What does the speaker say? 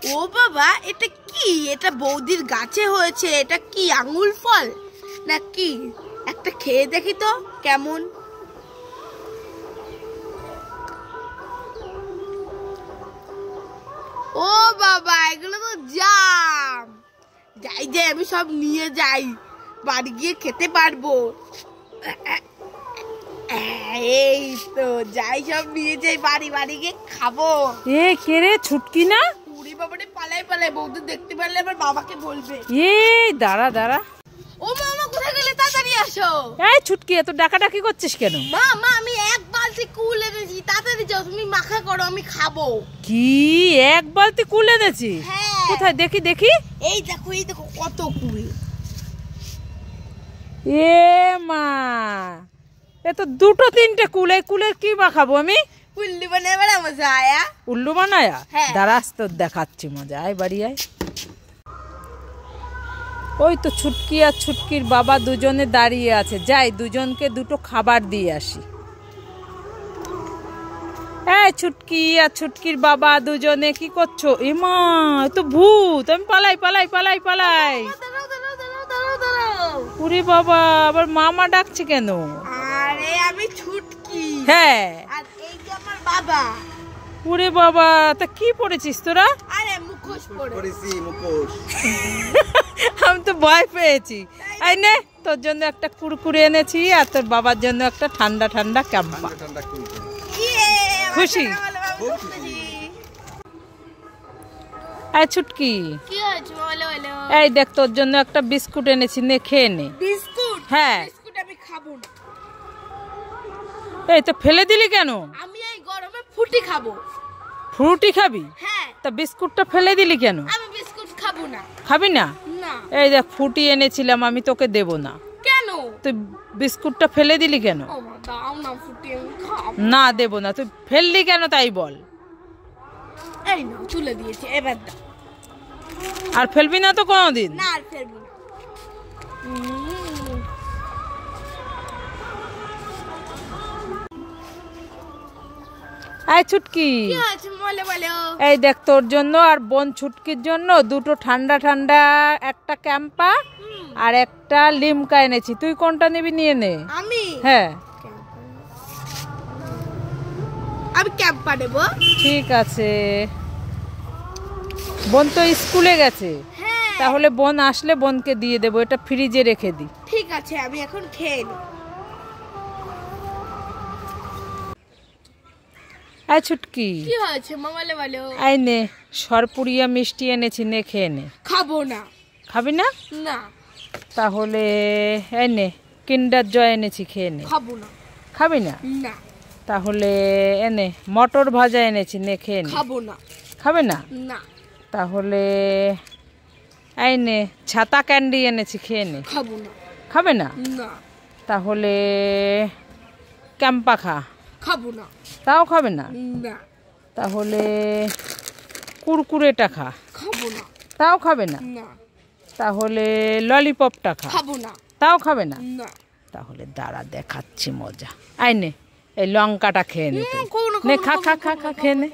ও বাবা, এটা কি? এটা বৌদির গাছে হয়েছে। এটা কি আঙ্গুল ফল নাকি? একটা খেয়ে দেখি তো কেমন। ও বাবা, এগুলো তো জাম। যাই যাই, আমি সব নিয়ে যাই, বাড়ি গিয়ে খেতে পারবো। এই তো যাই, সব নিয়ে যাই বাড়ি, বাড়ি গিয়ে খাবো। এ কে রে, ছুটকি না? উড়ি বাবারে, পালাই পালাই, বৌদি দেখতে পারলে আবার বাবাকে বলবে। এই দাঁড়া দাঁড়া। ও মামা, কোথায় গেলে? তাড়াতাড়ি আসো। এই ছুটকি, এত ডাকাডাকি করছিস কেন? মা, আমি এক বালতি কুল এনেছি, তাড়াতাড়ি যাও, তুমি মাখা করো, আমি খাবো। কি এক বালতি কুল এনেছিস? হ্যাঁ। কোথায় দেখি দেখি। এই দেখো, এই দেখো কত কুল। এ মা, এ তো দুটো তিনটে কুল। এই কুলের কি মাখাবো আমি? উল্লু বানাবার মজা আয়া। উল্লু বানায়া? হ্যাঁ। দাঁড়াস, তো দেখাচ্ছি মজা। আয় বাড়ি আয়। ওই তো ছুটকি আর ছুটকির বাবা দুজনে দাঁড়িয়ে আছে, যাই দুজনকে দুটো খাবার দিয়ে আসি। এই ছুটকি আর ছুটকির বাবা দুজনে কি করছো? এমা, এ তো ভূত। আমি পালাই পালাই পালাই পালাই। উরে বাবা, আবার মামা ডাকছে কেন? আরে আমি ছুটকি। হ্যাঁ। আর এই যে আমার বাবা। উরে বাবা, তা কি পড়েছিস তোরা? আরে মুখোশ পড়েছি, মুখোশ। আমি তো ভয় পেয়েছি। এই নে, তোর জন্য একটা কুরকুরে এনেছি, আর তোর বাবার জন্য একটা ঠান্ডা ঠান্ডা ক্যাম্পা। খুশি? এই ছুটকি, কি হয়েছে বলো বলো। এই দেখ, তোর জন্য একটা বিস্কুট এনেছি, নে খেয়ে নে। বিস্কুট? হ্যাঁ। বিস্কুট আমি খাবো না। এই তো ফেলে দিলি কেন? আমি এই গরমে ফ্রুটি খাবো। ফ্রুটি খাবি? হ্যাঁ। তা বিস্কুটটা ফেলে দিলি কেন? আমি বিস্কুট খাবো না। খাবি না? না। এই দেখ, ফ্রুটি এনেছিলাম, আমি তোকে দেব না। কেন? তুই বিস্কুটটা ফেলে দিলি কেন? ও মা, দাও না ফ্রুটি, আমি খাবো না, দেব না। তুই ফেললি কেন তাই বল। এই নাও, তুলে দিয়েছি, এবার দাও। আর ফেলবি না তো কোনোদিন? না, আর ফেলবো না। এই ছুটকি, কি হয়েছে বলো বলো। এই দেখ, তোর জন্য আর বোন ছুটকির জন্য দুটো ঠান্ডা ঠান্ডা, একটা ক্যাম্পা আর একটা লিমকা এনেছি। তুই কোনটা নিবি নিয়ে নে। আমি? হ্যাঁ। আমি ক্যাম্পা নেবো। ঠিক আছে। বোন তো স্কুলে গেছে। হ্যাঁ। তাহলে বোন আসলে বোনকে দিয়ে দেবো, এটা ফ্রিজে রেখে দি। ঠিক আছে, আমি এখন খেয়ে নিই। এই ছুটকি, কি হয়েছে মামালে বলো। এই নে, সরপুরিয়া মিষ্টি এনেছি, নে খেয়ে নে। খাবো না। খাবি না? না। তাহলে এই নে, কিন্ডার জয় এনেছি, খেয়ে নে। খাবো না। খাবি না? না। তাহলে এনে মটর ভাজা এনেছি, নে খেয়ে নে। খাবো না। খাবে না? না। তাহলে এই নে, ছাতা ক্যান্ডি এনেছি, খেয়ে নে। খাবো না। খাবে না? না। তাহলে ক্যাম্পা খা। খাবো না। তাও খাবে না? না। তাহলে কুরকুরেটা খা। খাবো না। তাও খাবে না? না। তাহলে ললিপপটা খা। খাবো না। তাও খাবে না? না। তাহলে দাঁড়া, দেখাচ্ছি মজা। আই নে, এই লঙ্কাটা খেয়ে নে তুই। নে, খা খা খা খা, খেয়ে নে।